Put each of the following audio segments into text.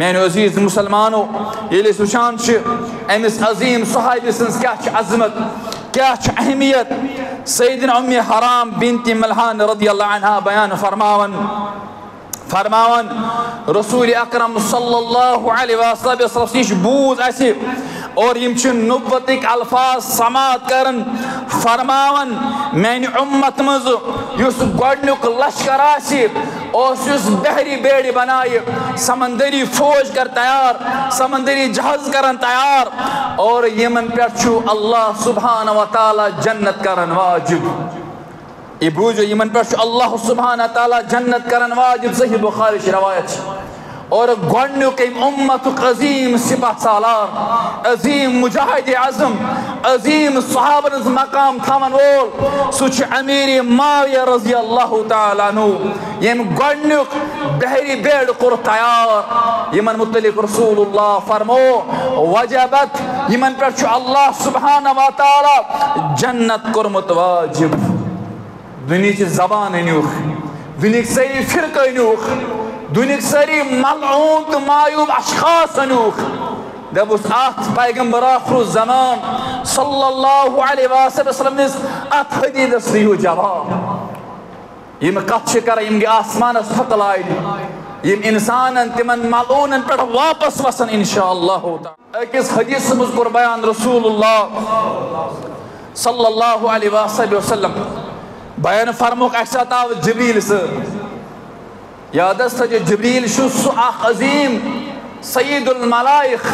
मेरे अजीज मुसलमानों ये वुचान अमिस अजीम सहाबी सज क्या अजमत क्या अहमियत सैयदना उम्मे हराम बिनती मल्हान रदियल्लाहु अन्हा बयान फरमावन रसूल अकरम सल्लल्लाहु अलैहि वसल्लम निश बूज असे और यम नुबुव्वतिक अल्फाज समात करन फरमावन मेन उम्मत मज युस गोडनुक लश्कर आसि उस बहरी बेड़ी बनाए समंदरी फौज कर तैयार समंदरी जहाज करन तैयार और यमन पे अल्लाह सुब्हान व तआला जन्नत करन वाजिब ये बूझो यमन पे अल्लाह सुब्हान व तआला जन्नत करन वाजिब सही बुखारी की रवायत और गोडनुक उम्मत अजीम सिपह सालार अजीम मुजाहिद आजम अजीम सहाबन मकाम थवन वोल सुच अमीर माविया रजी अल्लाह तआला अन्हु यम गोडनुक बहरी बेड़ कोर तैयार यमन मुतलिक रसूलुल्लाह फरमो वजबत यमन पे अल्लाह सुब्हान व तआला जन्नत कोरमुत वाजिब दुनिया जबान अनुख दुनिया सही फिरक अनुख दुनिया सारी मलऊन तो मायूब अशखास अनुख दबुस पैगंबर आखिर ज़मान सल्लल्लाहु अलैहि वसल्लम अत हदीस दियो जवाब यम कथ कर यम आसमान थकल यम इंसान तिमन मलऊन पे वापस वसन इंशाअल्लाह अकिस हदीस मज कोर बयान रसूलुल्लाह सल्लल्लाहु अलैहि वसल्लम बयान फरमुक असात आव जिब्रील से याद जिब्रील अजीम सईदुल मलाइक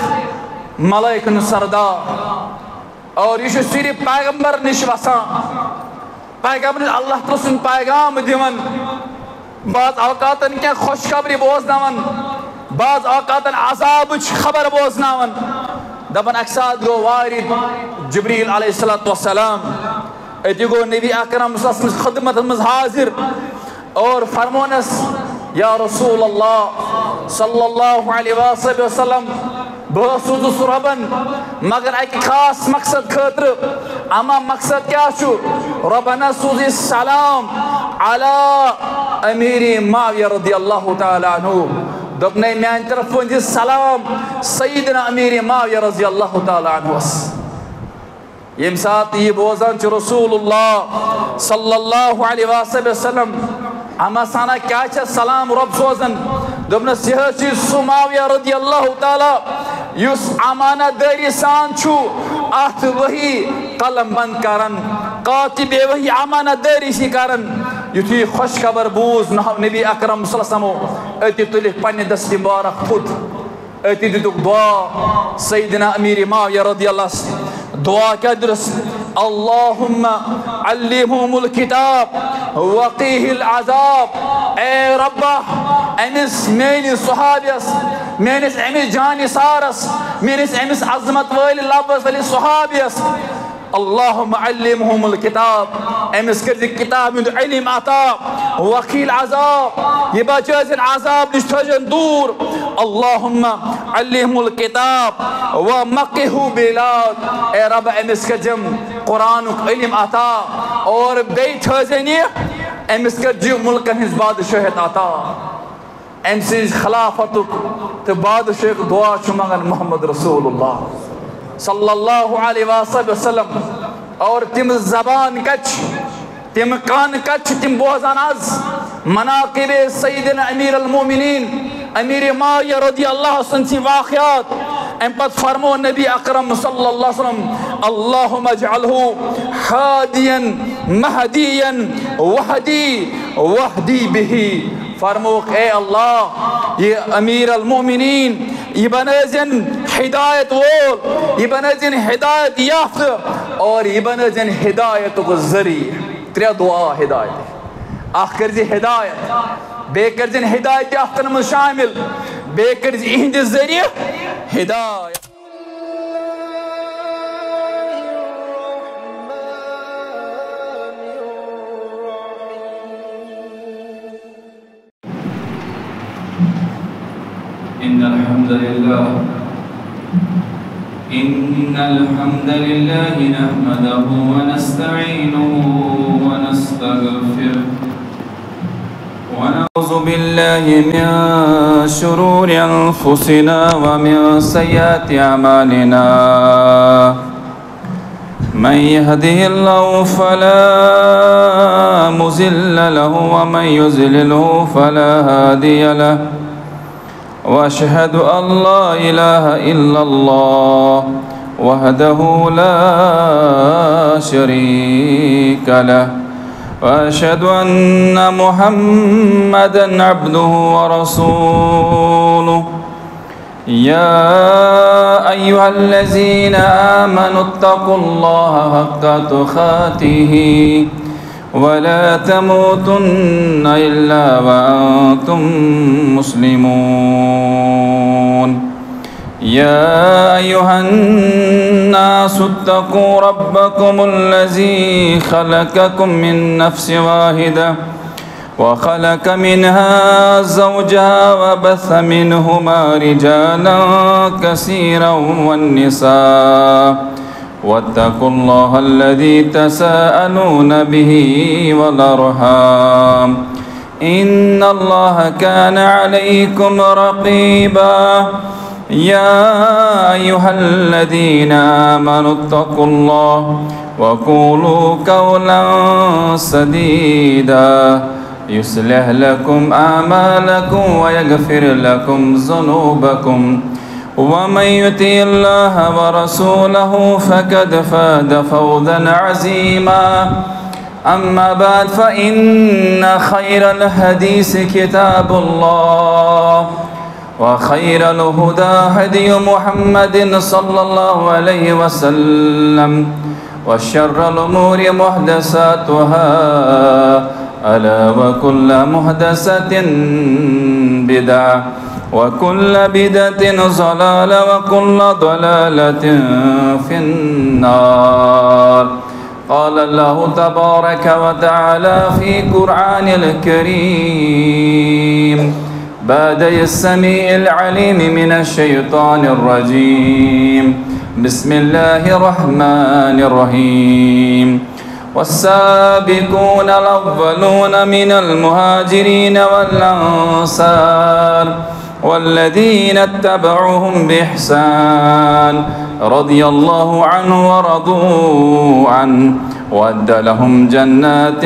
मलाइकन सरदार और यह सिर्फ पैगंबर निश वसान पैगंबर अल्लाह तआला पैगाम दिवन बाज़ औकातन क्या खुशखबरी बोजनावन बाज़ औकातन अजाब खबर बोजनावन दपन अकसाद गो वारिद जिब्रील अलैहिस्सलातु वस्सलाम अति गो नबी अकरम खिदमत मज हाजिर और फरमोनस या रसूल अल्लाह सल्लल्लाहु अलैहि वसल्लम बसूस रबन मगर एक खास मकसद खतर अमा मकसद क्या रबना सूज सलाम अला अमीर माविया रदियल्लाहु तआला अन्हु दपने मान तरफ वन सलाम सईदना अमीर माविया रदियल्लाहु तआला अन्हु यम सात ये बोजान रसूलुल्लाह सल्लल्लाहु अलैहि वसल्लम अमा साना क्या सलाम रब सोजन दोपनस यह सुमाविया रदियल्लाहु तआला युस अमानतदारी सान अत वही कलम बंद करन कातिब वही अमानतदारी सी करन युथी खुश खबर बूज नबी अकरम सल्लल्लाहु अलैहि वसल्लम अति तुलिक पन्ने दस्ती मुबारक खुद अति दितुक दुआ सईदना अमीर माविया रदियल्लाहु दुआ क्या दुरुस अल्लाहुम्मा अल्लिमहुमुल किताब वक़ीहिल अज़ाब ए रब्बा Amish menace सहाबियस menace Amish जानिसारस menace Amish अज़मत वाली लब्बस वाली सहाबियस अल्लाहुम्मा अल्लिमहुमुल किताब अमिस कर किताब में इल्म अता वक़ील अज़ाब ये बचन अज़ाब निश थजन दूर अल्लाहुम्मा अल्लिमहुल किताब व मक़िहु बिलाद ए रब अमिस कजम कुरान इल्म अता और बे थजन अमिस कर मुल्कन हिज बादशाहत अता अम खिलाफत तो बादशाह दुआ मंगन मोहम्मद रसूलुल्लाह सल्लल्लाहु अलैहि वसल्लम और तिम जबान कच तिम कान कच तिम बोजान आज मनाकिब सईदना अमीर अल मोमिनीन अमीर माविया रदियल्लाहु अन्हु वाक़ियात अम पत फरमो नबी अकरम सल्लल्लाहु अलैहि वसल्लम अल्लाहुम्मा जअलहु हादियन महदियन वहदी बिही फरमो ए अल्लाह ये अमीर अल मोमिनीन ये बनजन हिदायत वोल ये बनजन हिदायत याफ्त और ये बनजन हिदायत को जरिए त्रे दुआ हिदायत अख कर हिदायत बे कर हिदायत याफ्तन में शामिल बे कर इहंद जरिए हिदायत इन्नल हम्दलिल्लाह नहमदुहु व नस्तईनुहु व नस्तगफिरुह ونعوذ بالله من شرور أنفسنا ومن سيئات أعمالنا من يهده الله فلا مضل له ومن يضلله فلا هادي له وأشهد أن لا إله إلا الله وحده لا شريك له وأشهد أن محمدًا عبده ورسوله يا أيها الذين آمنوا اتقوا الله حق تقاته ولا تموتن إلا وأنتم مسلمون يا أيها الناس اتقوا ربكم الذي خلقكم من نفس واحدة وخلق منها زوجها وبث منهما رجالا كثيرا والنساء واتقوا الله الذي تساءلون به والأرحام إن الله كان عليكم رقيبا يا أيها الذين آمنوا اتقوا الله وقولوا قولا سديدا يصلح لكم أعمالكم ويغفر لكم ذنوبكم ومن يطع الله ورسوله فقد فاز فوزا عظيما أما بعد فإن خير الحديث كتاب الله وخير الهدى هدي محمد صلى الله عليه وسلم وشر الأمور محدثاتها ألا وكل محدثة بدعة وكل بدعة ضلالة وكل ضلالة في النار قال الله تبارك وتعالى في قرآن الكريم بعد السميع العليم من الشيطان الرجيم بسم الله الرحمن الرحيم والسابقون الأولون من المهاجرين والأنصار والذين اتبعوهم بإحسان رضي الله عنه ورضوا عنه وأعد لهم جنات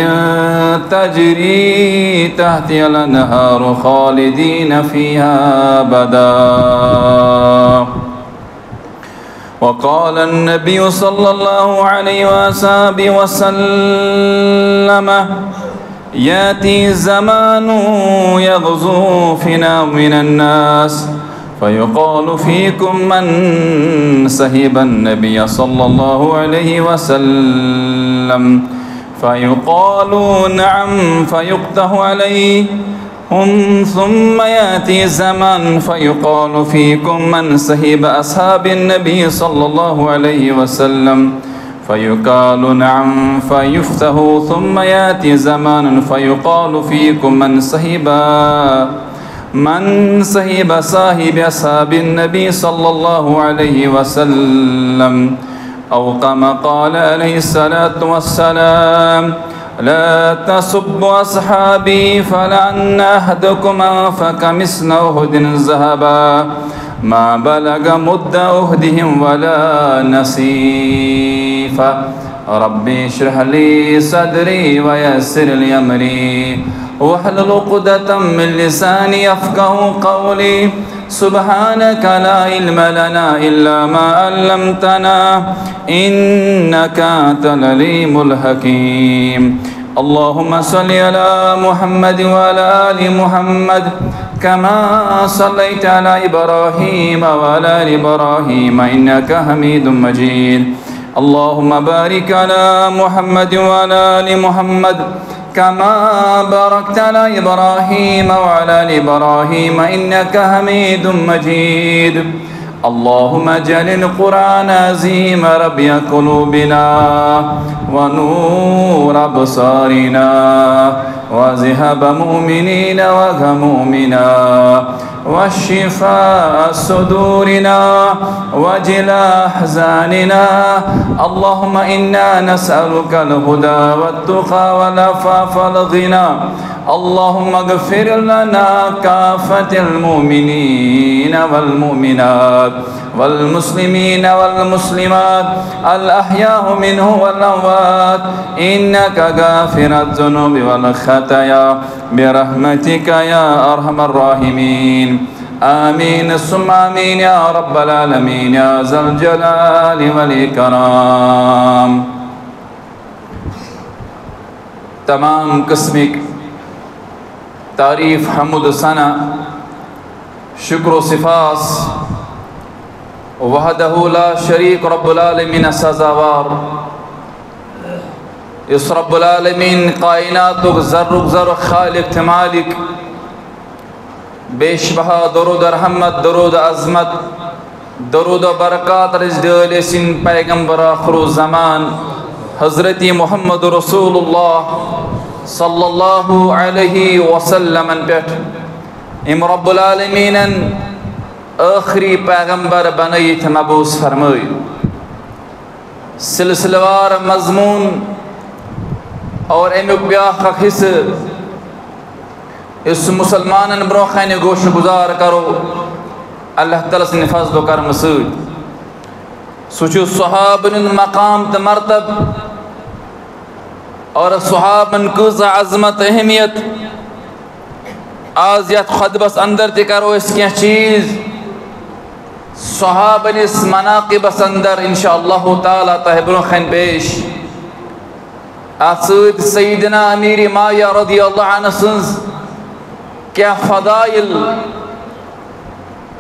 تجري تحتها الأنهار خالدين فيها أبدا وقال النبي صلى الله عليه وسلم يأتي زمان يغزو فينا من الناس فيقال فيكم من سهب النبي صلى الله عليه وسلم فيقال نعم فيقته عليهم ثم يأتي زمان فيقال فيكم من سهب أصحاب النبي صلى الله عليه وسلم فيقال نعم فيفته ثم يأتي زمان فيقال فيكم من صهب صاحب أصحاب النبي صلى الله عليه وسلم أو كما قال عليه الصلاة والسلام لا تسبوا أصحابي فلأن أحدكم أنفق مثل أحد ذهبا ما بلغ مد أحدهم ولا نصيفا ربي اشرح لي صدري ويسر لي أمري واحلل عقدة من لساني يفقه قولي سبحانك لا علم لنا إلا ما علمتنا إنك أنت العليم الحكيم اللهم صل على محمد وعلى آل محمد كما صليت على إبراهيم وعلى آل إبراهيم إنك حميد مجيد اللهم بارك على محمد وعلى آل محمد كما باركت على إبراهيم وعلى آل إبراهيم إنك حميد مجيد اللهم اجعل القرآن عظيم ربيع قلوبنا ونور أبصارنا وذهب مؤمنين وغمومنا وشفاء صدورنا وجلاء أحزاننا. اللهم إنا نسألك الهدى والتقى والعفاف والغنى. اللهم اغفر لنا كافة المؤمنين والمؤمنات والمسلمين والمسلمات الأحياء منه والأموات إنك غافر الذنوب والخطايا برحمتك يا أرحم الراحمين. آمين ثم آمين يا رب العالمين يا ذا الجلال والإكرام. तमाम किस्म तारीफ़ हम्द सना शुक्र सिफास वहदहु ला शरीक रब्बुल आलमीन सज़ावार इस रब्बुल आलमीन कायनातुक ज़र्रुक ज़र्र खालिक थे मालिक बेशबहा दरूद रहमत दरूद अज़मत दरूद बरक़ात रिज़्क़ सिन पैगम्बर आखिर ज़मान हज़रत मुहम्मद रसूलुल्लाह सल्लल्लाहु अलैहि वसल्लम पेट इम रब्बुल आलमीनन आखिरी पैगम्बर बनैत मबूस फरमाई। सिलसिलेवार मजमून और अमुक ब्याख हिस्से इस मुसलमानन ब्रोखन गोश गुजार करो अल्लाह ताला से फज़ल करम सद सुचु सहाबन मकाम त मर्तब और सहाबन कज़ अज़मत अहमियत आज यथ खुतबस अंदर ते करो इस क्या चीज़ सहाबन इस मनाक़िबस अंदर इंशाअल्लाह ताला तह ब्रोखन पेश आसद सईदना अमीर माया रज़ियल्लाहु अन्हु सन्स क्या फ़दाइल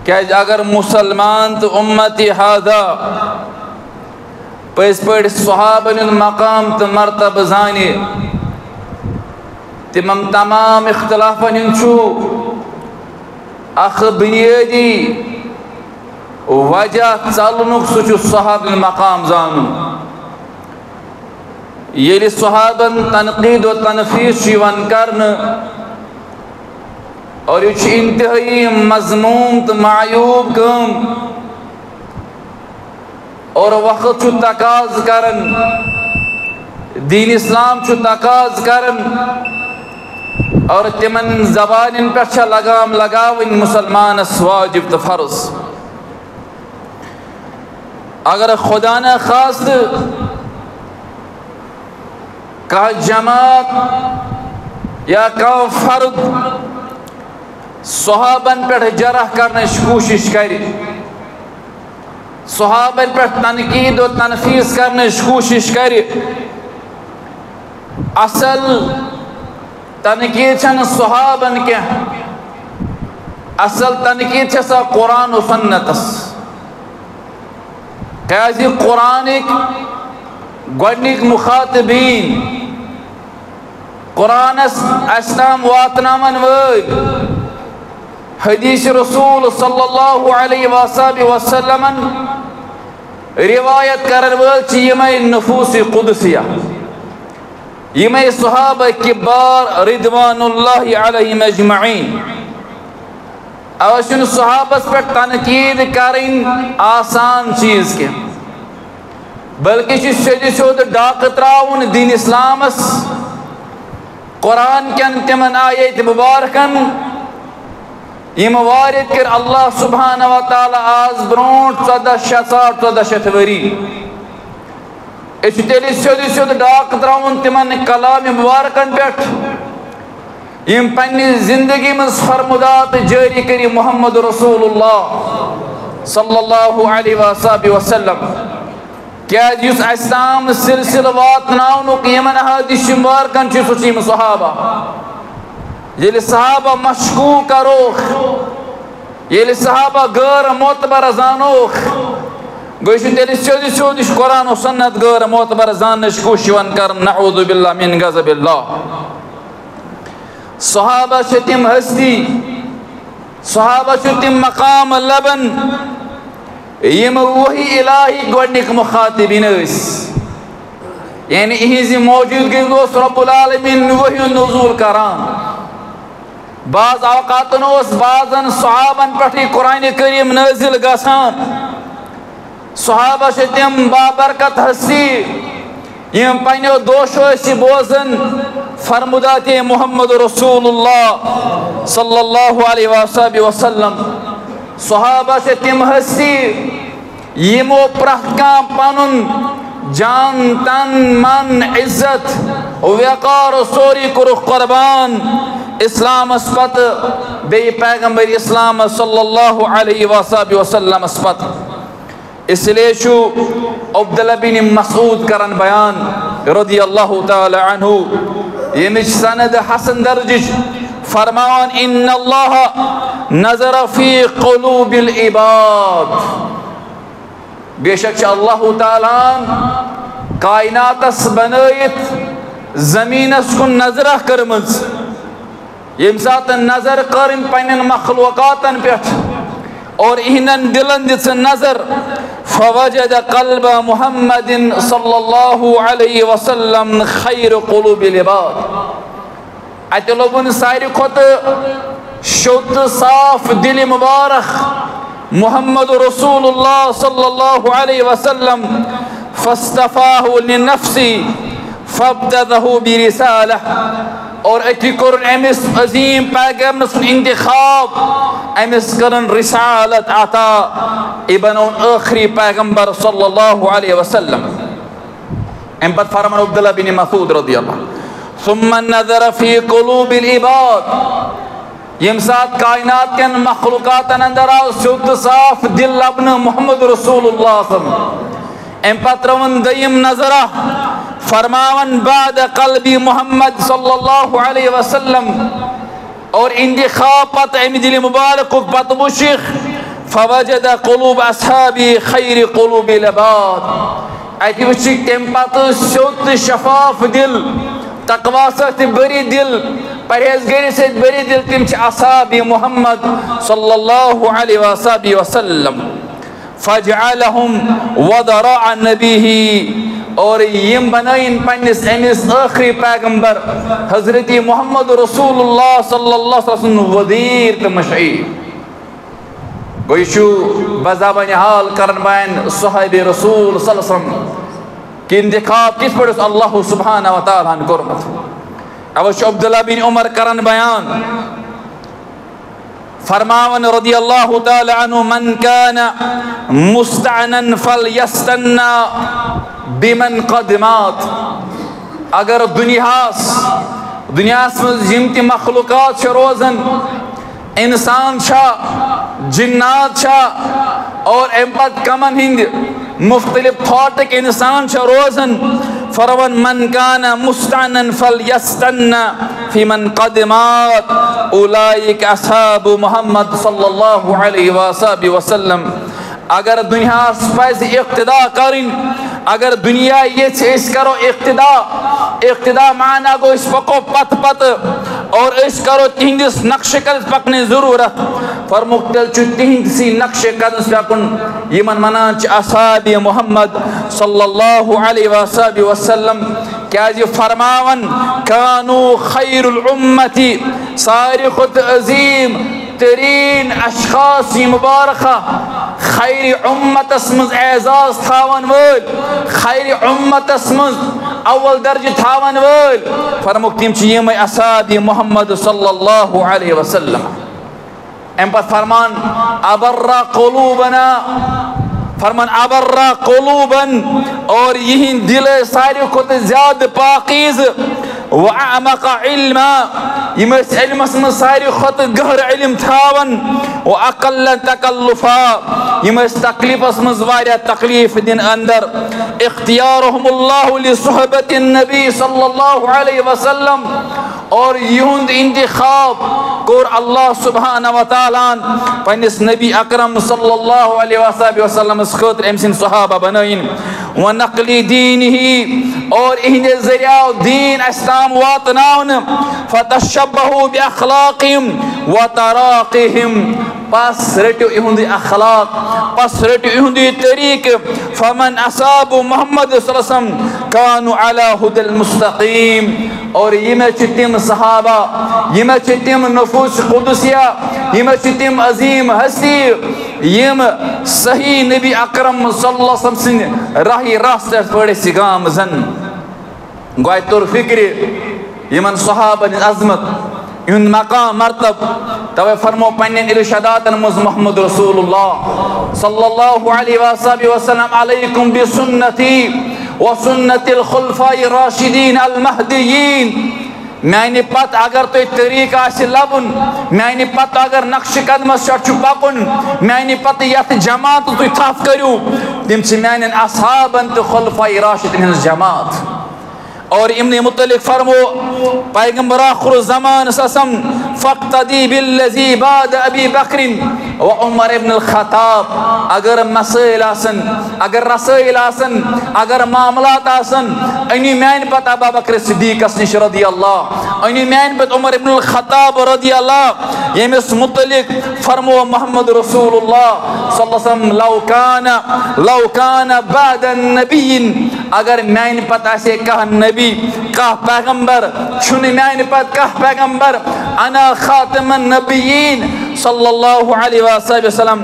क्या अगर मुसलमान तो उम्मती हादा पस पे सहाबन मकाम तो मरतब जाने तिमम तमाम इख्तलाफन अख बुनियादी वजह चलनुक सह सहाबन मकाम जान ये सहाबन तनकीद व तनफीस करन और ये इंतहाई मजमूम तो मायूब कम और वक्त तकाज करन दीन इस्लाम तकाज करन और तिमन जबान पे लगाम लगावन मुसलमान वाजिब तो फर्ज अगर खुदा न खास्त का जमात या का फर्द सहाबन पे जरह करने की कोशिश करे सहाबन पे तनकीद और तनफीस करने की कोशिश करे असल तनकीद छन सहाबन के असल तनकीद छ कुरान और सुन्नतस क्या कुरानिक गोडनिक मुखातबीन कुरानस अस्लाम वातनामन वल हदीस रसूल सल्लल्लाहु अलैहि वसल्लम रिवायत करन वल यमै नफूस कुदसिया यमै सहाबा किबार रिदवानुल्लाहि अलैहिम अजमईन अवश्य सहाबस पे तनकीद करें आसान चीज के बल्कि सोद सोद डाक त्राउन दीन इस्लामस कुरान कन तिमन आयत मुबारकन यम वारिद कर अल्लाह सुब्हान व तआला आज ब्रोट 1400 वरी तेल सोद सोद डाक त्राउन तिमन कलाम मुबारकन पे यम पन्नी जिंदगी में फरमुदात जारी करी मोहम्मद रसूलुल्लाह सल्लल्लाहु अलैहि वसल्लम क्या इस्लाम सिलसिल वातनाउनुक यमन हदीस मुबारकन सह सहाबा ये सहाबा मशकू करो ये सहाबा गैर मोतबर जानोख गो तेल सोद सोद कुरान और सुन्नत गैर मोतबर जानने की कोशिश कर नऊज़ु बिल्लाह मिन गज़बिल्लाह सहाबा तिम हस्ती सहाबा तिम मकाम लबन यम वही इलाही गोडनिक मुखातिबिन यानी इहिंज मौजूदगी रब्बुल आलमीन वही नुज़ूल करान बाज औकातन बाजन सहाबन पे कुरान करीम नाजिल गसान सहाबा तम बाबरकत हस्ती यम पन्नो दोशो बोजन फरमुदात मुहम्मद रसूलुल्लाह सल्लल्लाहु अलैहि वसल्लम सहाबा तम हस्ती यमो प्रथ पनुन जान तन मन इज्जत वक़ार सोरी कुरुख कुर्बान इस्लाम पत बे पैगंबर इस्लाम सल्लल्लाहु अलैहि वसल्लम पत इसलिए शु अब्दुल्लाह बिन मसूद करन बयान रदियल्लाहु ताला अन्हु यमिच सनद हसन दर्जिश फरमान इन्नल्लाह नज़र फी क़ुलूबिल इबाद बेशक अल्लाह ताला कायनातस बनयत ज़मीनस कुन नजर करमज यम सात नजर कर पन्न मखलूकातन पे और इहनन दिलन दिस नजर फवजद क़ल्ब मुहम्मदिन सल्लल्लाहु अलैहि वसल्लम खैर क़ुलूबिल इबाद अत लोबन सारी खोत शुद्ध साफ दिल मुबारक मुहम्मद रसूलुल्लाह सल्लल्लाहु अलैहि वसल्लम फस्तफाहु लिनफ्सी फब्तदहु बिरिसालह और अति कर अमिस अजीम पैगम्बर इंतखाब अमिस करन रिसालत अता इबन आखिरी पैगंबर सल्लल्लाहु अलैहि वसल्लम अम पत फरमान अब्दुल्लाह बिन मसूद रदियल्लाहु सुम्मा नज़र फी क़ुलूबिल इबाद यम सात कायनात के मखलूकातन अंदर शुद्ध साफ दिल लबन मुहम्मद रसूलुल्लाह अम पत रवन दयम नजरा फरमावन बाद क़ल्बी मुहम्मद सल्लल्लाहु अलैहि वसल्लम और इंतखाब पत अमि दिल मुबारक पत मुशिख फवजद क़ुलूब अस्हाबी खैर क़ुलूबिल इबाद अति वुचिक तम पत शुद्ध शफाफ दिल तकवा सत बरी दिल परहेजगारी सत बरी दिल तम अस्हाबी मुहम्मद सल्लल्लाहु अलैहि वसल्लम फजअलहुम वदरा नबीही और यम बनाइन पन्निस अमिस आखिरी पैगंबर हजरत मुहम्मद रसूलुल्लाह सल्लल्लाहु अलैहि वसल्लम वजीर तो मशईर गोयशु बज़ाबान हाल करन बयान सहाबे रसूल सल्लल्लाहु अलैहि वसल्लम कि इंतखाब किस पर अल्लाह सुब्हानहु व तआला ने कोरमत अवश्य अब्दुल्लाह बिन उमर करन बयान फरमावन रदियल्लाहु ताला अन्हु मन काना मुस्तअनन फलयस्तन्ना बिमन क़दमात अगर दुनियास में यम ति मखलूकात रोजन इंसान जिन्नात और अम पत कमन हिंद मुख्तलिफ थॉट इंसान रोजन फरवन मन काना मुस्तअनन फलयस्तन्ना फिमन क़दमात उलाइक अस्हाबु मुहम्मद सल्लल्लाहु अलैहि वसल्लम अगर दुनियास पज इक्तिदा करिन अगर दुनिया ये करो इक्तिदा माना गो पको पत पत और करो तिहंदिस नक्श कदस पकने जरूरत फरमुक तिहंदसी नक्श कदस पकन यमन मनान अस्हाबे मुहम्मद सल्लल्लाहु अलैहि वसल्लम क्या फरमावन कानू खैरुल उम्मती सारी खुद अजीम तरीन अशखास मुबारका खैर उम्मतस मज एजाज थावन वल खैर उम्मतस मज अव्वल दर्ज थावन वल फरमुक तिम यम अस्हाबे मुहम्मद सल्लल्लाहु अलैहि वसल्लम अम पत फरमान अबर्रा क़ुलूबना फरमान अबर्रा क़ुलूबन और यही दिल सारी खुद ज्यादा पाकीज़ व अअमक़ इल्मा यम इल्मस में सारी खुद गहर इल्म थावन व अक़ल्ल तकल्लुफा यम तकलीफस में वारिया तकलीफ दिन अंदर इख्तियारुहुमुल्लाहु लिसुहबति नबी सल्लल्लाहु अलैहि वसल्लम और युंद इंतखाब कोर अल्लाह सुब्हानहु व तआला पन्निस नबी अकरम सल्लल्लाहु अलैहि वसल्लम खतर अमसिन सहाबा बनाइन व नक़ली दीनिही और इहंदे ज़रिया दीन इस्लाम वातनावन फतशब्बहु बिअखलाक़िहिम व तराक़िहिम पस रटो इहुंद अखलाक पस रटो इहुंद तरीक फमन असाबु मोहम्मद सल्लल्लाहु अलैहि वसल्लम कानु अला हुदल मुस्तकीम और यम तिम सहाबा यम तिम नफूस कुदसिया यम तिम अजीम हस्ती यम सही नबी अकरम सल्लल्लाहु अलैहि वसल्लम सिंह राही रास्त पड़े सिगाम जन गोय तोर फिक्र यमन सहाबन अजमत इन मकाम मर्तब तवे फरमो पन्ने इरशादातन मुज मोहम्मद रसूलुल्लाह सल्लल्लाहु अलैहि वसल्लम अलैकुम बिसुन्नती व सुन्नतिल खुलफाए राशिदीन अल महदीयीन मैंने पत अगर तुम तरीक लबन मैंने पत अगर नक्श कदमस पकुन मैंने पत यथ जमात तुम थफ करू तम मान असहाबन तो खुलफाए राशिदीन जमात और इमने मुतलिक फरमो पैगंबर आखिर ज़मान ससम फ़क़्तदी बिल्लज़ी बाद अबी बकरिन व उमर इब्न अल-ख़त्ताब अगर मसाइल आसन अगर रसाइल आसन अगर मामलात आसन अनी मैन पत अबू बकर सिद्दीक़ निश रदियल्लाह अनी मैन पत उमर इब्न अल-ख़त्ताब रदियल्लाह यमिस मुतलिक फरमो मोहम्मद रसूलुल्लाह सल्लल्लाहु अलैहि वसल्लम लौ कान बाद नबीन अगर मैन पत आसे कह नबी कह पैगंबर छुन मैन पत कह पैगंबर अना खातमन नबीयीन सल्लल्लाहु अलैहि वसल्लम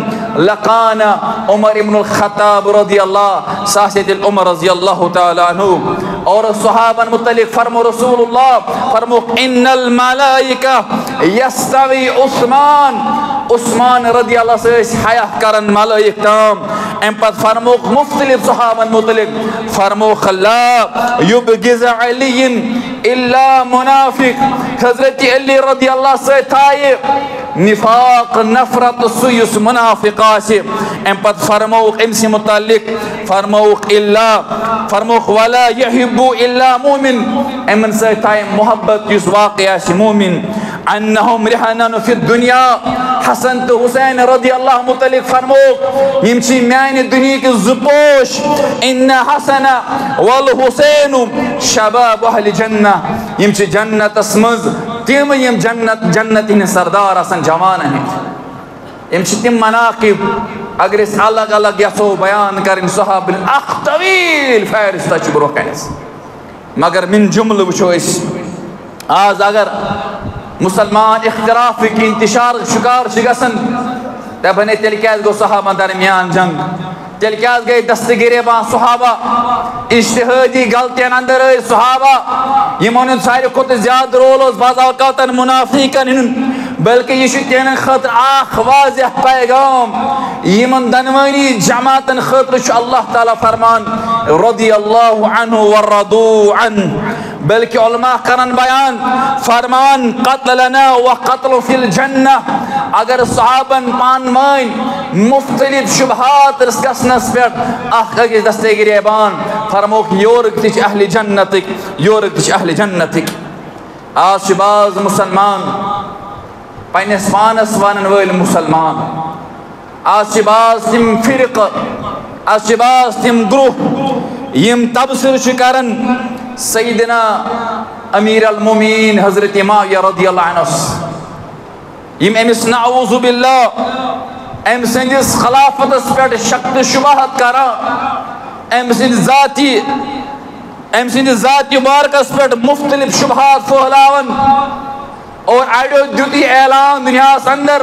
लकाना उमर इब्न अल-ख़त्ताब रदियल्लाह सासिद उमर रज़ियल्लाहु तआला अन्हु और सहाबन मुतलिक फरमो रसूलुल्लाह फरमो इन्नल मलाइका यस्तवी उस्मान रदियल्लाहु से हया करन मलाइक ताम एम पत फरमो मुख्तलिफ सहाबन मुतलिक फरमो खल्ला युबगिज़ अलीन इल्ला मुनाफिक हज़रत अली रदियल्लाहु से थाए निफाक नफरत सुयुस मुनाफिका से एम पत फरमो इमसे मुतालिक फरमो इल्ला फरमो वला यहिब्बु इल्ला मुमिन एमन से थाए मोहब्बत युस वाक़िया से मुमिन अन्नहुम रिहनन फि दुनिया हसन तो हुसैन रदियल्लाहु मुतलिक फरमो यमची मैंने दुनिया के जुपोश इन हसन वल हुसैन शबाब अहल जन्नह यमची जन्नत असमज तिम यम जन्नत इन सरदार असन जवान है यमची तिम मनाकिब अगर इस अलग अलग यसो बयान कर सहाब अख तवील फहरिस्त ब्रो कस मगर मिन जुमल वुचो आज अगर मुसलमान इख्तिलाफ की इंतशार शिकार गसन तबने तेल क्या गो सहाबा दरमियान जंग तेल क्या गई दस्तगिरे बा सहाबा इज्तिहादी गलतियन अंदर सहाबा यमन सारे खुद ज्यादा रोल बाज़ावतन मुनाफिकन बल्कि यह तेन खतर आख वाज़ह पैगाम यमन दनवानी जमातन खतर अल्लाह ताला फरमान रदियल्लाहु अन्हु व रदू अन्हु बल्कि उलमा करन बयान फरमान क़त्लना व क़त्ल फिल जन्नह अगर सहाबन पान मान मुख्तलिफ शुबहात गसनस पे अखिस दस्तगिरी बान फरमोक योरक तिच अहले जन्नतिक योरक तिच अहले जन्नतिक आज बाज मुसलमान पन्नस पानस वनन वल मुसलमान आज बाज तिम फिरक आज बाज तिम ग्रुह यम तबसर करन सईदना अमीर अल मोमिन हजरत मुआविया रदियल्लाहु अन्हु यम अमिस नऊज़ु बिल्लाह अम संदिस खिलाफतस पे शक शुबहत कर अम संद जाति मुबारकस पे मुख्तलिफ शुबहत फहलावन और अड़ो दुत ऐलान दुनिया अंदर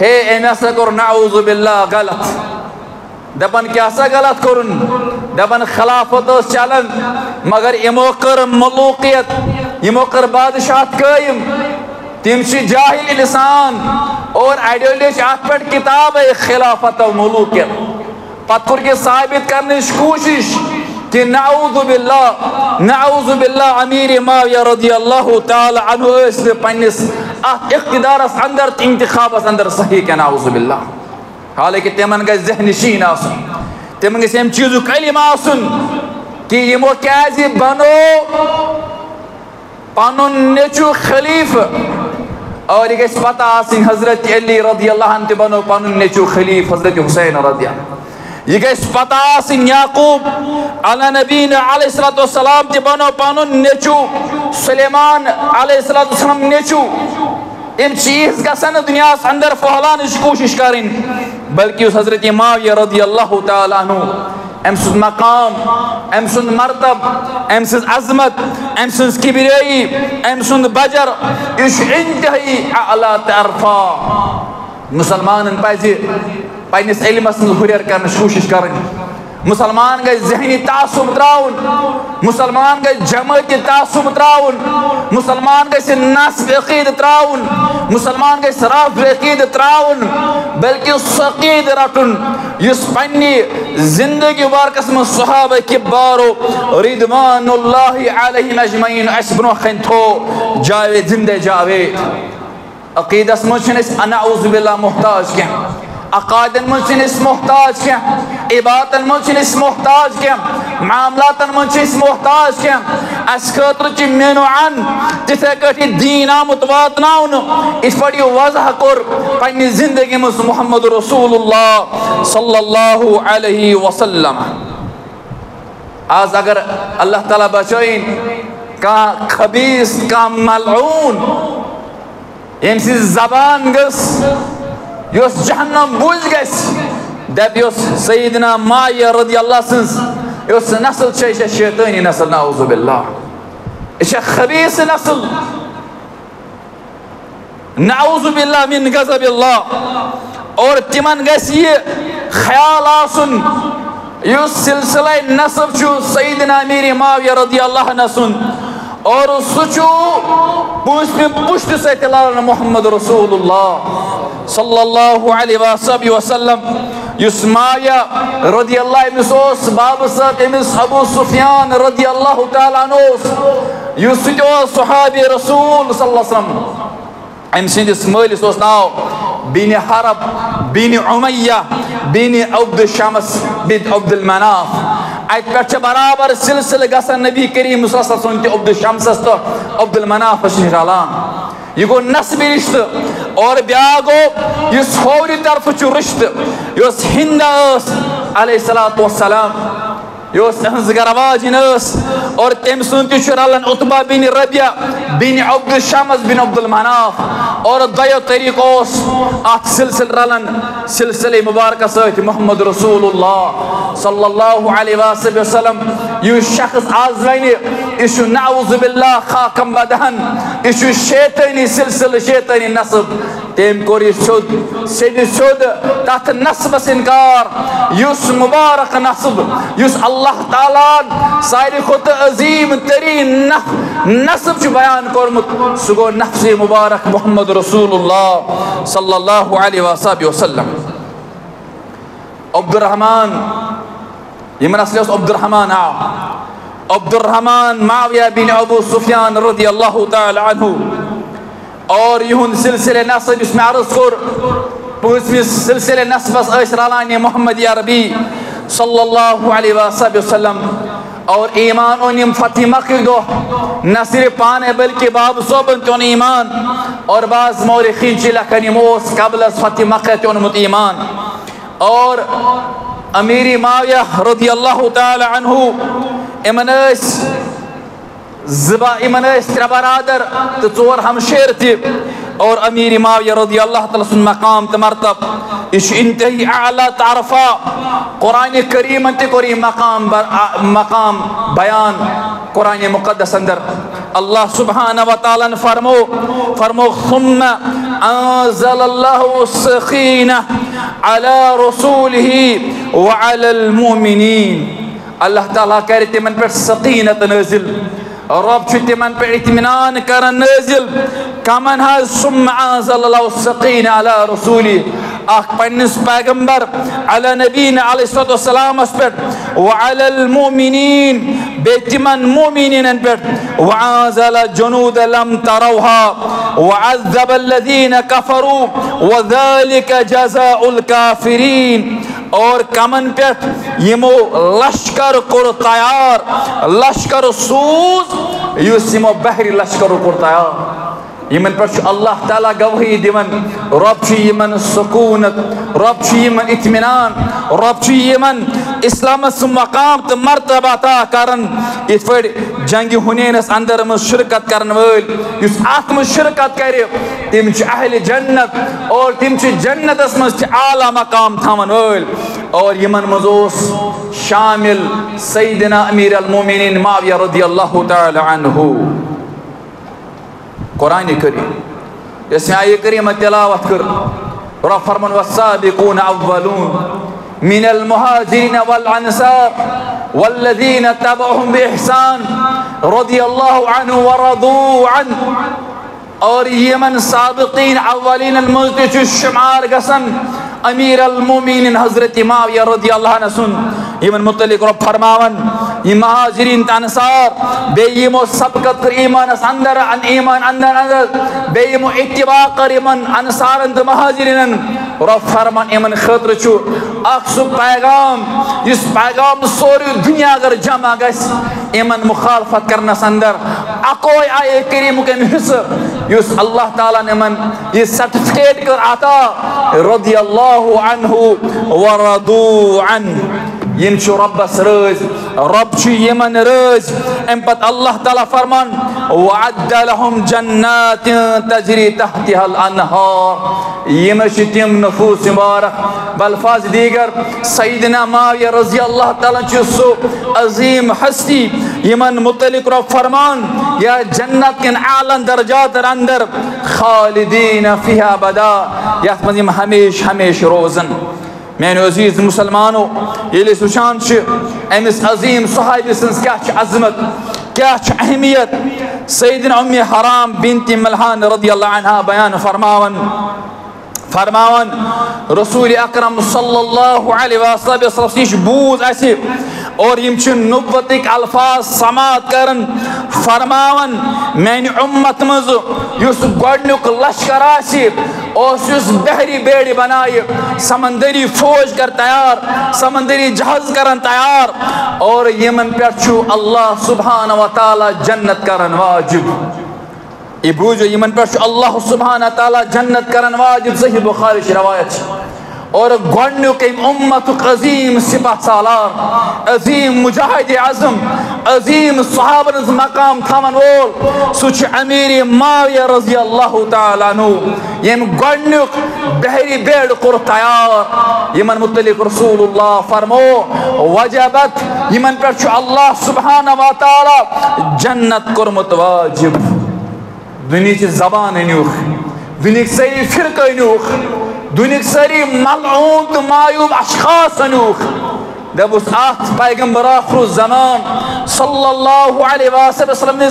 हे अम हसा कोर नऊज़ु बिल्लाह गलत दपन क्या सा गलत करुन दपन खिलाफत चलन मगर यमो कर मलूकियत यमो कर बादशाहत कायम तिम जाहिल इंसान और आइडियोलॉजी अत पे किताब है खिलाफत और मलूकियत पत कर के साबित करने की कोशिश कि नऊज़ु बिल्लाह अमीर मुआविया रदियल्लाहु ताला अन्हु पन्निस इख्तिदारस अंदर इंतखाबस अंदर सही के नऊज़ु बिल्लाह हालांकि तमन गई ज़हनशीन आसन तमन गई अम चीज़ुक इल्म आसन कि यमो क्या बनो पनुन नेचु खलीफ और यह गई पता आसन हजरत अली रदियल्लाहु अन्हु बनो पनुन नेचु खलीफ हजरत हुसैन रदियल्लाहु यह गई पता आसन याकूब अला नबीना अलैहिस्सलातु वस्सलाम ते बनो पनुन नेचु सुलेमान अलैहिस्सलातु वस्सलाम नेचु इन चीज गसन दुनिया अंदर फहलान कोशिश करें बल्कि उस हजरत मुआविया रदियल्लाहु ताला अन्हु अम सुंद मकाम अम सुंद मर्तब अम सुंद अजमत अम सुंद किबरियाई अम सुंद बजर इस इंतहाई आला तरफा मुसलमान पज़ पन्निस इल्मस हुरियर करने कोशिश करें मुसलमान गए जहनी तासुब त्राउन मुसलमान गए जमाती तासुब त्राउन मुसलमान गए नस्ब अकीद त्राउन मुसलमान गए सराफ अकीद त्राउन बल्कि उस अकीद रटुन युस पन्नी जिंदगी बारकस में सहाबा किबारो रिदवानुल्लाहि अलैहिम अजमईन अस ब्रो खन थो जावेद जिंदे जावेद अकीदस में अनाउज़ु बिल्लाह मोहताज क्या अकादन मुझ मोहताज क्या इबादतन मुझ मोहताज क्या मामलातन मुझ मोहताज क्या अस खतर मेनो अन तिथे कटी दीन आमुत वातनाउन इस पर वजह कर पन्नी जिंदगी में मुहम्मद रसूलुल्लाह सल्लल्लाहु अलैहि वसल्लम आज अगर अल्लाह ताला बचाइन का खबीस का मलऊन यमसी जबान गस योस जहन्नम बुझ गस दप योस सय्यदना मुआविया रदियल्लाहु सन्स योस नस्ल छे शैतानी नस्ल नाउज़ु बिल्लाह इश खबीस नस्ल नाउज़ु बिल्लाह मिन गज़बिल्लाह और तिमन गस ये ख्याल आसुन योस सिलसिला नसब छु सय्यदना अमीर मुआविया रदियल्लाहु नसुन और सुचु पुष्ट से तिलाल मोहम्मद रसूलुल्लाह सल्लल्लाहु अलैहि वसल्लम युस मुआविया रदियल्लाहु अन्हु बाब साहब एमिस अबू सुफियान रदियल्लाहु ताला अन्हु युस सहाबी रसूल सल्लल्लाहु अलैहि वसल्लम अम सिंदिस मालिस नाव बिन हरब बिन उमय्या बिन अब्द शम्स बिन अब्दुल मनाफ अत पे बराबर सिलसिल गसन नबी करीम सुन अब्दुल शम्स तो अब्दुल मनाफ रलान यह गो नस्बी रिश्त और ब्या गो इस फौरी तरफ रिश्त यस हिंद अलैहिस्सलातु वस्सलाम यस गरवाजिन और तम सुन रलान उतबा बिन रबिया बिन अब्दुल शम्स बिन अब्दुल मनाफ और दयो तरीको अत सिलसिल रलान सिलसिले मुबारक सत मोहम्मद रसूलुल्लाह सल्लल्लाहु अलैहि वसल्लम युस शख्स आज वन यह नाउज़ु बिल्लाह खाकम बदहन यह शैतानी सिलसिल शैतानी नस्ब तम कोर सोद तथ नस्बस इनकार युस मुबारक नस्ब युस अल्लाह ताला सारी खुद अजीम तरीन नस्ब बयान कोरमुत सह गो नफ्स मुबारक मोहम्मद रसूलुल्लाह सल्लल्लाहु अलैहि वसल्लम अब्दुर्रहमान यमन असली अब्दुर्रहमान अब्दुर्रहमान मुआविया बिन अबू सुफियान रदियल्लाहु ताला अन्हु और युन सिलसिले नस्ब इसमें अर्ज कोर पूछमिस सिलसिले नस्बस रलान मोहम्मद अरबी सल्लल्लाहु अलैहि वसल्लम और ईमान ओनिम फतिमा के दो न सिर्फ पाने बल्कि बाब सोबन तोन ईमान और बाज मौरिखीन चिलखनी मोस कबल फतिमा के तोन मुत ईमान और अमीरी मुआविया रदियल्लाहु ताला अन्हु इमनस ज़बा इमनस त्रे बरादर तो चोर हमशेर ति और अमीर मुआविया रदियल्लाहु ताला सुन मकाम त मर्तब इश इंतही आला तारफा कुरान करीम ते कोरी मकाम बयान कुरान मुकद्दस अंदर अल्लाह सुब्हानहु व तआला ने फरमो सुम्मा अंज़लल्लाहु सकीनह अला रसूलिही व अलल मुमिनीन अल्लाह ताला करे तिमन पे सकीनत नाजिल रब तिमन पे इत्मीनान कर नाजिल कमन हज सुम्मा अंज़लल्लाहु सकीनह अला रसूली पन्निस पैगंबर अला नबीन अलैहिस्सलाम पे व अलल मुमिनीन बेतिमन मुमिनीन पे व अंज़ल जुनूद लम तरौहा व अज़्ज़ब अल्लज़ीन कफरू व ज़ालिका जज़ाउल काफिरीन और कमन पे यमो लश्कर कोर तैयार लश्कर सूज युस यमो बहरी लश्कर कोर तैयार यमन पर अल्लाह ताला गवाही दिवन रब यमन सुकूनत रब यमन इत्मीनान रब यमन इस्लाम मकाम तो मर्तबा अता करन इत जंग हुनैनस अंदर मज शिरकत करन वल युस अत मज शिरकत करे तिम च अहले जन्नत और तिम च जन्नतस मज आला मकाम थावन वल और यमन मज ओस शामिल सय्यदना अमीर अल मोमिनीन मुआविया रदियल्लाहु तआला अन्हु। कुरान करीम इसमें आये करीम तिलावत कर रब फरमान वस्साबिकून अव्वलून मिनल मुहाजिरीन वल अंसार वल्लज़ीना तबअहुम बिइहसान रदियल्लाहु अन्हु व रदू अन्हु। और यमन साबिकीन अव्वलीन मज शुमार गसन अमीर अल मोमिनीन हजरत मुआविया रदियल्लाहु अन्हु सुन यमन मुतलिक रब फरमावन ये महाजिरीन अंसार बेयमो सबकत कर ईमानस अंदर ईमान अंदर अंदर बेयमो इत्तिबा कर यमन अंसार त महाजिरीन रब फरमान यमन खतर छु अख सु पैगाम इस पैगाम सोरी दुनिया अगर जमा गस यमन मुखालफत करनस अंदर अकोय आये करीम के हिस्सा युस अल्लाह ताला ने मन ये सर्टिफिकेट कर आता रदियल्लाहु अन्हु व रदू अन्हु। यम छु रब्बस रज रब छु यमन रज अम पत अल्लाह ताला फरमान वअद्द लहुम जन्नातिन तजरी तहतिहा अल अनहार। यम छु तिम नफूस मुबारक बल्फाज दीगर सय्यदना मुआविया रज़ियल्लाहु ताला छु सो अजीम हस्ती यमन मुतलिक रब फरमान या जन्नत के आला दर्जात अंदर खालिदीन फीहा अबदा यथ मज हमेश हमेश रोजन। मैंने अजीज मुसलमानों ये वुचान अमिस अजीम सहाबी सन्स क्या अजमत क्या अहमियत सय्यदना उम्मे हराम बिन्त मल्हान रदियल्लाहु अन्हा बयान फरमावन रसूल अकरम सल्लल्लाहु अलैहि वसल्लम निश बूज असे और यम नुबुव्वतिक अल्फाज समात करन फरमावन मैंने उम्मत मज युस गोडनुक लश्कर आसि उस बहरी बेड़ी बनाए समंदरी फौज कर तैयार समंदरी जहाज करन तैयार और यमन पे अल्लाह सुब्हानहु व तआला जन्नत करन वाजिब। ये बूझो यमन पे अल्लाह सुब्हानहु व तआला जन्नत करन वाजिब सही बुखारी रवायत और गोडनुक उम्मत अजीम सिपह सालार अजीम मुजाहिद आजम अजीम सहाबन मकाम थावन वोल सुच अमीर मुआविया रज़ियल्लाहु तआला अन्हु यम गोडनुक बहरी बेड़ कोर तैयार यमन मुतलिक रसूलुल्लाह फरमो वजबत यमन पे अल्लाह सुब्हानहु व तआला जन्नत कोरमुत वाजिब। दुनिया जबान अनुख दुनिया सारी फिरक अनुख दुनिया सारी मलऊन तो मायूब अशखास अनुख दबुस अत पैगंबर आखिर ज़मान सल्लल्लाहु अलैहि वसल्लम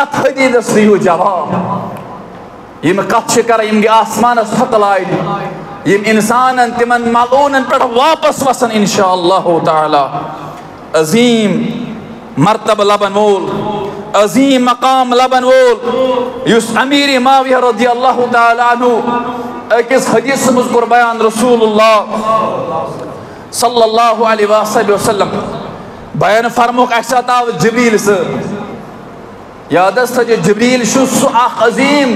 अत हदीस दियो जवाब यम कथ कर यम आसमान फतल आय यम इंसान तिमन मलऊन पे वापस वसन इंशाअल्लाह ताला। अजीम मर्तब लबन वोल अजीम मकाम लबन वोल युस अमीर मुआविया रज़ियल्लाहु तआला अन्हु अकिस हदीस मज कोर बयान रसूलुल्लाह सल्लल्लाहु अलैहि वसल्लम बयान फरमुक असात आव जिब्रील से यादस था जिब्रील सु अजीम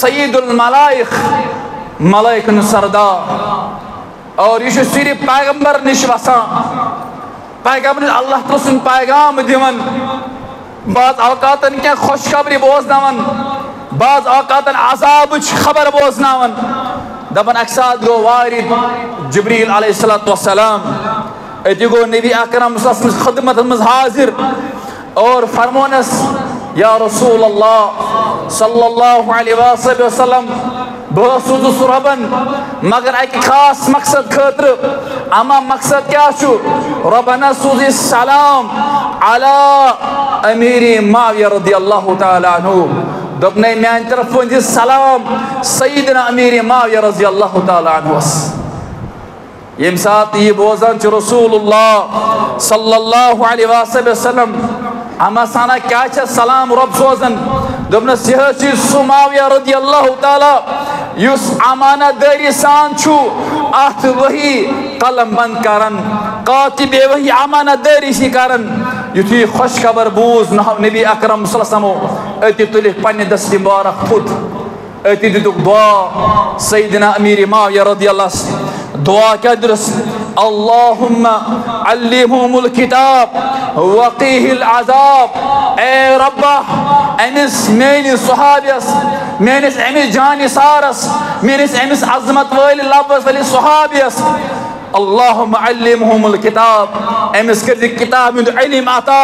सय्यदुल मलाइक मलाइकन सरदार और यह सिर्फ पैगंबर निश वसान पैगंबर अल्लाह तआला पैगाम दिवन बाज औकातन क्या खुशखबरी बोजनावन बाज औकातन अजाब खबर बोजनावन दबन अक्साद गो वारिद जिब्रील अलैहिस्सलातु वस्सलाम अति गो नबी अकरम खिदमत मज हाजिर और फरमोनस या रसूल अल्लाह सल्लल्लाहु अलैहि वसल्लम बसूस रबन मगर एक खास मकसद खतर अमा मकसद क्या छु रबना सूज सलाम अला अमीर मुआविया रज़ियल्लाहु तआला अन्हु दबने मान तरफ वन सलाम सय्यदना अमीर मुआविया रज़ियल्लाहु तआला अन्हु यम सात ये बोजान च रसूलुल्लाह सल्लल्लाहु अलैहि वसल्लम अमा साना क्या सलाम रब सोजन दबन सह मुआविया रज़ियल्लाहु तआला युस अमानतदारी सान छु अत वही कलम बंद करन कातिब वही अमानतदारी सी करन युथी खुश खबर बूज नबी अकरम सल्लल्लाहु अलैहि वसल्लम अति तुलिक पन्ने दस्ती मुबारक खुद अति दुआ सय्यदना अमीर मुआविया रज़ियल्लाहु दुआ क्या दुरुस्त अल्लाहुम्मा अल्लिमहुमुल किताब वक़ीहिल अज़ाब। ए रब्बा Amish menace सहाबियस, menace Amish जानिसारस, menace Amish अज़मत वाले लफ्ज़ वाले सहाबियस अल्लाहुम्मा अल्लिमहुमुल किताब, अमिस कर किताब हुंद इल्म अता,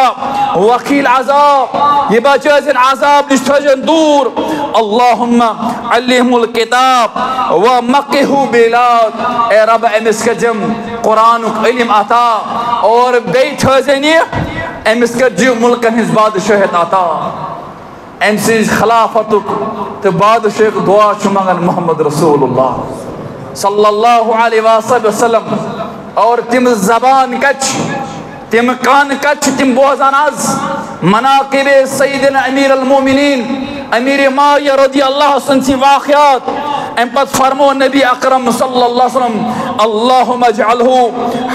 वक़ील अज़ाब, ये बचन अज़ाब निश थजन दूर। अल्लाहुम्मा अल्लिमहुल किताब व मक़िहु बिलाद, ए रब अमिस कजम कुरानुक इल्म अता और बे थजन ये अमिस कजम मुल्कन हिज बादशाहत अता। अमि खिलाफतुक तो बादशाह दुआ मंगन मोहम्मद रसूलुल्लाह सल्लल्लाहु अलैहि वसल्लम। और तिम जबान कच, तिम कान कच, तिम बोजान आज मनाकिब सय्यदना अमीर अल मोमिनीन अमीर माविया रज़ियल्लाहु अन्हु वाक़ियात। अम पत फरमो नबी अकरम सल्लल्लाहु अलैहि वसल्लम अल्लाहुम्मा जअलहु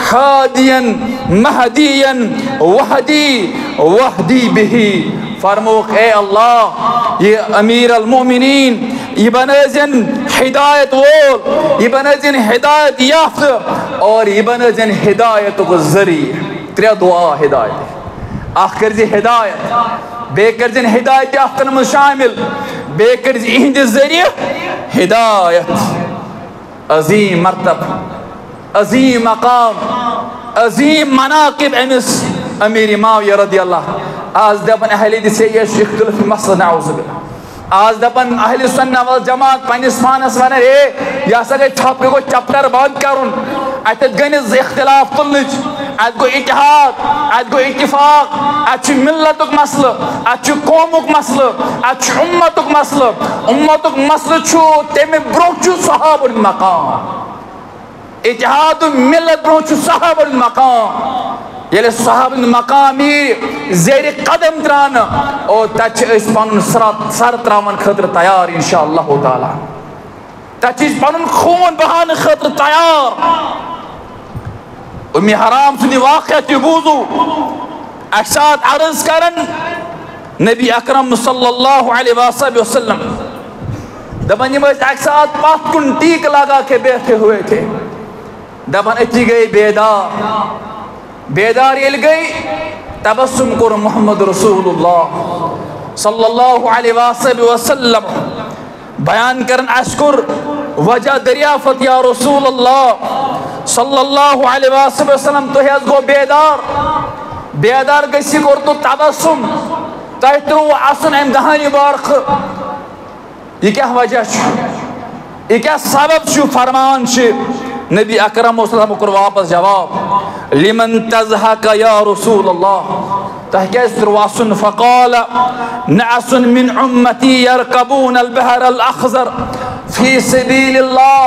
हादियन महदियन वहदी वहदी बिही। फरमो ए अल्लाह ये अमीर अल मोमिनीन ये बनजन हिदायत वोल, ये बनजन हिदायत याफ्त और ये बनजन हिदायत को जरिए। त्रे दुआ हिदायत अख कर हिदायत बे कर हिदायत याफ्तन में शामिल, बे कर इहंद जरिए हिदायत। अजीम मरतब, अजीम मकाम, अजीम मनाकिब अमिस अमीर माविया रज़ियल्लाहु। आज दपन अहले हदीस इख्तिलाफ मसला नाउज़ुबिल्लाह। आज दपन अहले सुन्नह वल जमात पन्निस मानस वन ए यह गई थप गो चैप्टर बंद करुन, अत गन इख्तिलाफ तुल, अत गो इत्तेहाद, अत गो इत्तिफाक, अत मिल्लतुक मसल, अत कौमुक मसल, अत उम्मतुक मसल। उम्मतुक मसल तमे ब्रोह सहाबुल मकाम, इत्तेहाद मिल्लत ब्रोह सहाबुल मकाम। ये सहाबुल मकाम ज़ेर कदम त्रान और तच पन सर त्रावन खतर तैयार इंशाअल्लाह ताला, तच पन खून बहान खतर तैयार। उम्मे हराम सुनी वाक़िया बूजू असात अर्ज करन नबी अकरम सल्लल्लाहु अलैहि वसल्लम दपन यम असात पथ कुन टीक लगा के बैठे हुए थे। दपन अति गई बेदार, बेदार ये गई तबस्सुम कर मोहम्मद रसूलुल्लाह सल्लल्लाहु अलैहि वसल्लम बयान करन अशकुर वजह दरियाफत या रसूलुल्लाह सल्लल्लाहु अलैहि वसल्लम। तो हज गो बेदार, बेदार गसी कर तो तबस्सुम तह त्रो असन अम दहानी बारख। यह क्या वजह, यह क्या सबब फरमान नबी अकरम कर वापस जवाब लिमन तज़हका या रसूलल्लाह। तह क्या वासन फ़क़ाल नअसन मिन उम्मती यरकबून अल बहर अल अख़ज़र फ़ी सबीलिल्लाह।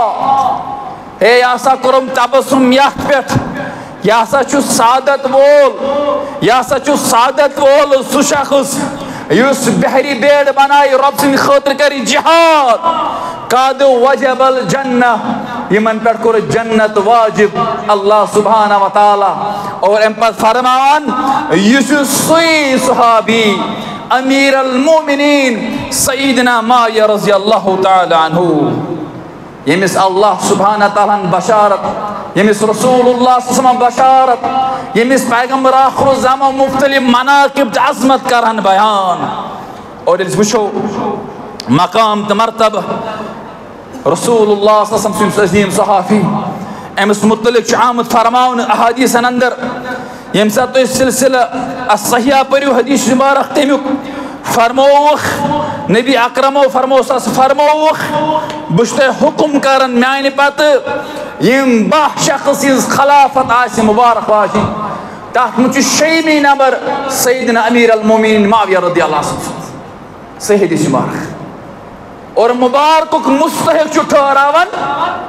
हे यासा करम तबस्सुम यथ पेठ, यासा छु सादत बोल, यासा छु सादत बोल सु शख्स युस बहरी बेड़ बनाई रब सिंह खतर करी जिहाद काद वजबल जन्नह यमन पर कर जन्नत वाजिब अल्लाह सुब्हाना व तआला। और एम पर फरमान युसु सुई सहाबी अमीर अल मोमिनीन सय्यदना माविया रज़ियल्लाहु तआला अन्हु। यमिस अल्लाह सुब्हाना तआला बशारत, यमिस रसूलुल्लाह सल्लल्लाहु अलैहि वसल्लम बशारत, यमिस पैगंबर आखिर ज़मान मुख्तलिफ मनाकिब अज़मत करन बयान। और इस वुशो मकाम त मर्तबा रसूलुल्लाह सल्लल्लाहु अलैहि वसल्लम अज़ीम सहाफ़ी अमिस मुतलिक आमद फरमाउन अहादीसन अंदर यम सात सिलसिला अस्सहिह परियो हदीस मुबारक तमिक फरमोख नबी अकरमो फरमोख बुश्ते हुक्म करन म्यान पत यम 12 शख्स खिलाफत आस मुबारक वाशी तथ मुझ 6 नंबर सय्यदना अमीर अल मोमिनीन माविया रज़ियल्लाहु अन्हु सही हदीस मुबारक। और मुबारक मुस्तहिक ठहरावन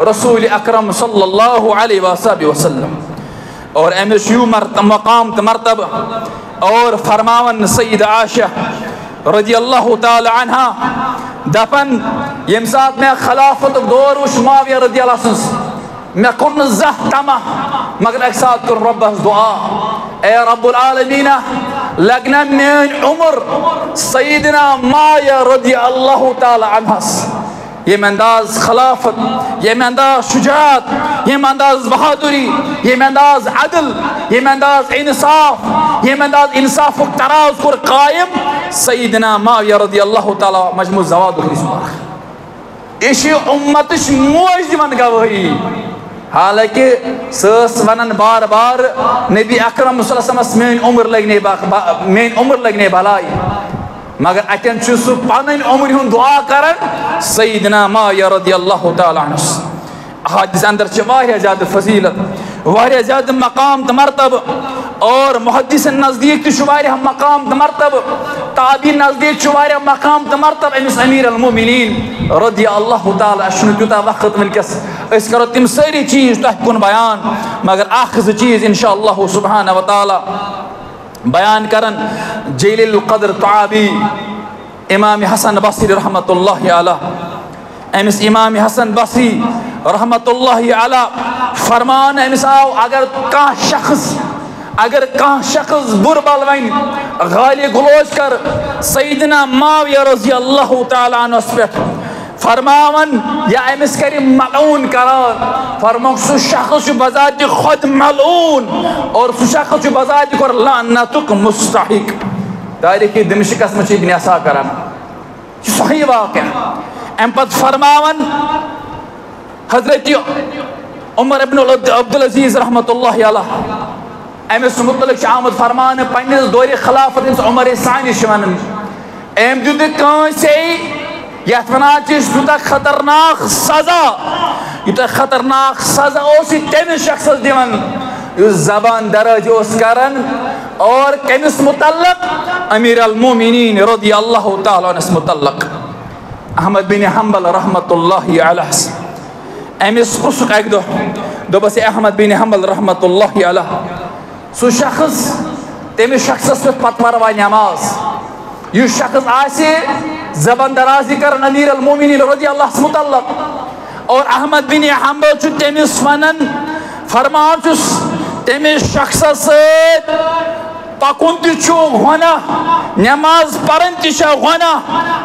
रसूल अकरम सल्लल्लाहु अलैहि वसल्लम। और अमिस यू मकाम मरतब और फरमावन सय्यद आयशा रज़ियल्लाहु ताला अन्हा दफन यम सात में खिलाफत दौर उस माविया रज़ियल्लाहु अन्हु मैं कुन जह तमा मगर एक साथ कर रब्बस दुआ ए रब्बुल आलमीन लगना मेन उम्र सय्यदना माविया रज़ियल्लाहु ताला अन्हस येम अंदाज खिलाफत, येम अंदाज शुजात, येम अंदाज बहादुरी, येम अंदाज अदल, येम अंदाज इंसाफ, येम अंदाज इंसाफ तराज कोर कायम सईदना माविया रज़ियल्लाहु ताला मजमू ज़वादुल मिसबाह। इशि उम्मतश मोज दिवन गवाही। हालांकि सस वनन बार बार नबी अकरम सल्लल्लाहु अलैहि वसल्लम मेन उम्र लगने भलाई, मगर अतन सह पन उम्र हुन दुआ करन सईदना माविया रज़ियल्लाहु ताला अन्हु। अहादीस अंदर वारिया ज़्यादा फजीलत, वारिया ज़्यादा मकाम तो मरतब, और मुहद्दिसन नज़दीक तो वारिया मकाम तो मरतब, ताबी नज़दीक वारिया मकाम तो मरतब अमिस अमीर अल मोमिनीन रज़ियल्लाहु ताला अन्हु। त्यूता वक्त वनकस अस करो तिम सारी चीज़ तह कुन बयान, मगर अख ज़ चीज़ इंशाअल्लाह सुब्हानहु व तआला बयान करन। जलील क़द्र ताबी इमाम हसन बसरी रहमतुल्लाहि अलैह। अमिस इमाम हसन बसरी रहमतुल्लाहि अलैह फरमान अमिस आव अगर कह शख्स बुरबल वन गाली गलोच कर सईदना माविया रज़ियल्लाहु ताला अन्हु पे फरमावन या अमिस कर मलून करार, फरमो सह शख्स बजात खुद मलून और सह शख्स बजात कर लानतुक मुस्तहिक। तारीख दिमश्कस में निसा करान सही वाक़या। अम पत फरमावन हजरत उमर इब्न अब्दुल अजीज रहमतुल्लाहि अलैह अमिस मुतल्लिक़ आमद फरमान पन्निस दौर खिलाफत उमर सानी वन अम दित कंसे यथ वनान यूत खतरनाक सजा, यूत खतरनाक सजा तमिस शख्स दिवन जबान दराज करन और कमिस मुतल्लिक़ अमीर अल मोमिनीन रज़ियल्लाहु ताला अन्हु मुतल्लिक़ अहमद बिन हंबल रहमतुल्लाहि अलैह। अमिस पुसुक अक दोपस अहमद बिन हंबल रहमतुल्लाहि अलैह सह शख्स तमिस शख्सस पे पत परवा नमाज, युस शख्स आसे जबान दराजी करन अमीर अल मोमिनीन रज़ियल्लाहु मुतल्लिक़ और अहमद बिन हंबल तमिस वनन फरमान तमिस शख्सस पकुन गुना, नमाज परन गुना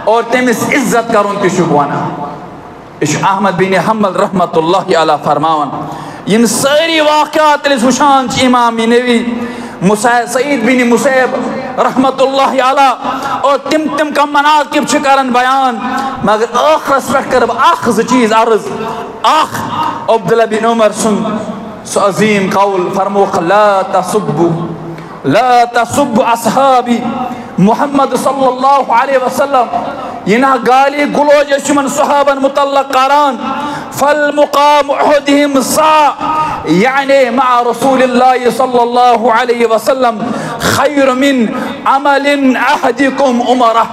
और तमिस इज्जत करुन गुना। यह अहमद बिन हंबल रहमतुल्लाहि अलैह फरमान यम सारी वाक़यात वुचान इमाम नवी सईद बिन मुसैब रहमतुल्लाहि अलैह और तिम का मनाकिब करन बयान, मगर आखिरस पे कर अख ज चीज अर्ज। अब्दुल्लाह बिन उमर सुन सो अजीम कौल फरमो ला तसुब्बु अस्हाबी मुहम्मद सल्लल्लाहु अलैहि वसल्लम। यह गाली गुलोज सहाबन मुतल्लक़ करान फल मुकाम उहुदिहिम सा यानी मा रसूलिल्लाह सल्लल्लाहु अलैहि वसल्लम खैर मिन अमलिन अहदिकुम उमरा।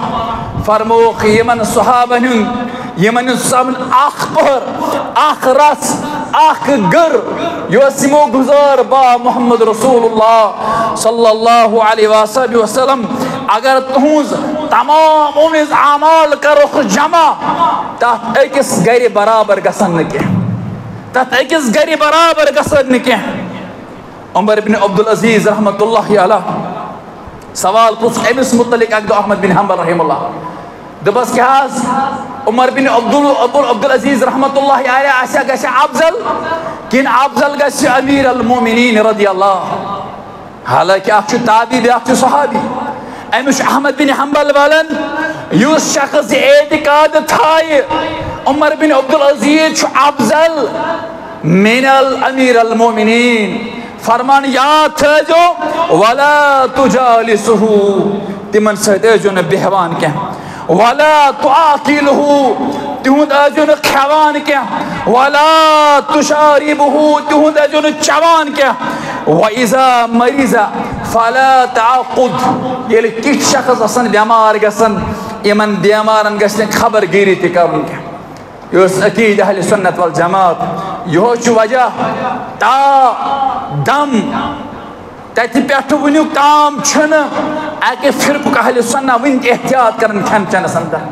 फरमो यमन सहाबन यमन सबन अख पहर अख रस अख गर योसिमो गुजार बा मोहम्मद रसूलुल्लाह सल्लल्लाहु अलैहि वसल्लम अगर तुहज तमाम उम्र अमाल करो जमा तथ अकिस गर बराबर गसन न कह, तथ अकिस गर बराबर गसन न कह। उमर इब्न अब्दुल अजीज रहमतुल्लाहि अलैह सवाल पुछ अमिस मुतल्लिक़ अक अहमद बिन हंबल रहमतुल्लाह दबस क्या उमर बिन अब्दुल अजीज रहमतुल्लाहि अलैह आशा गश अफजल किन अफजल गश अमीर अल मोमिनीन रज़ियल्लाहु। हालांकि अख ताबी ब्याख सहाबी अमिस अहमद बिन हंबल वालन युस शख्स एतिकाद थाय उमर बिन अब्दुल अजीज अफजल मिनल अमीर अल मोमिनीन। फरमान याद थो वला तुजालिसहु तिमन सो न बेहवान क्या, वला तुआकिलहु तिहुंद अजो न खेवान क्या, वला तुशारिबहु तिहुंद अजो न चवान क्या, व इज़ा मरीज़ा फला ताक़ुद ये किस शख्स असन बीमार गसन यमन बीमारन गसन खबर गिरी त करन क्या। यह अकीद अहले सुन्नत वल जमात यह वजह ता दम तथ पे वनुक ताम अके फिरक अहले सुन्ना वन एहतियात कर खेन चेनस अंदर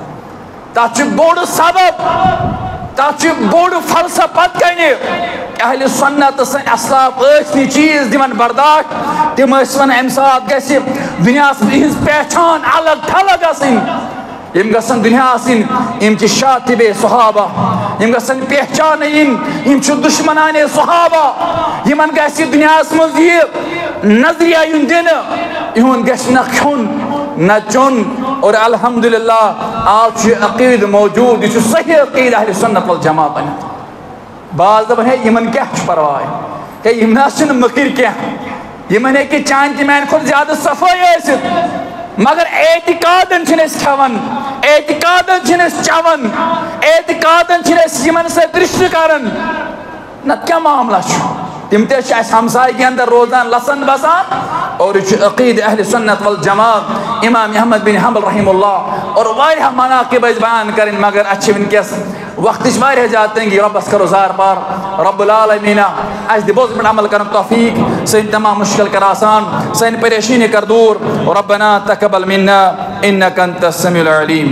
तथ बोड़ सबब तथ बोड़ फलसफ पत कने अहले सुन्नत असलाफ चीज दिवन बर्दाश्त तिम वन अम सात दुनिया पहचान अलग थलग यम गसन दुनिया आसिन यम च शातिबे सहाबा यम गसन पहचान यम च दुश्मनाने सहाबा यमन गस दुनियास मज ये नजरिया युन दिन इहुन गस न खुन न चुन और अल्हम्दुलिल्लाह आज अकीद मौजूद यह सही अकीद अहले सुन्नत वल जमात बन बाज दपन है यमन क्या परवाह है यम ना मकिर क्या यमन है कि चांद तमान खुद ज्यादा सफाई मगर एतिकादन खान एतिकादन चवन एतिकादन यमन से रिश्ते करन न क्या मामला तिम हमसाय के अंदर रोजान लसन बसान और अकीद अहले सुन्नत वल जमात इमाम अहमद बिन हंबल रहमुल्लाह और वारिया मनाकिब बयान करें मगर अच्छे वनकस वक्त वारिया जाते हैं कि रब्बस करो जार पार रब्बुल आलमीन अस दिबोस पे अमल कर तौफीक सन तमाम मुश्किल कर आसान सन परेशानी कर दूर रब्बना तकब्बल मिन्ना इन्नका अंतस समीउल अलीम।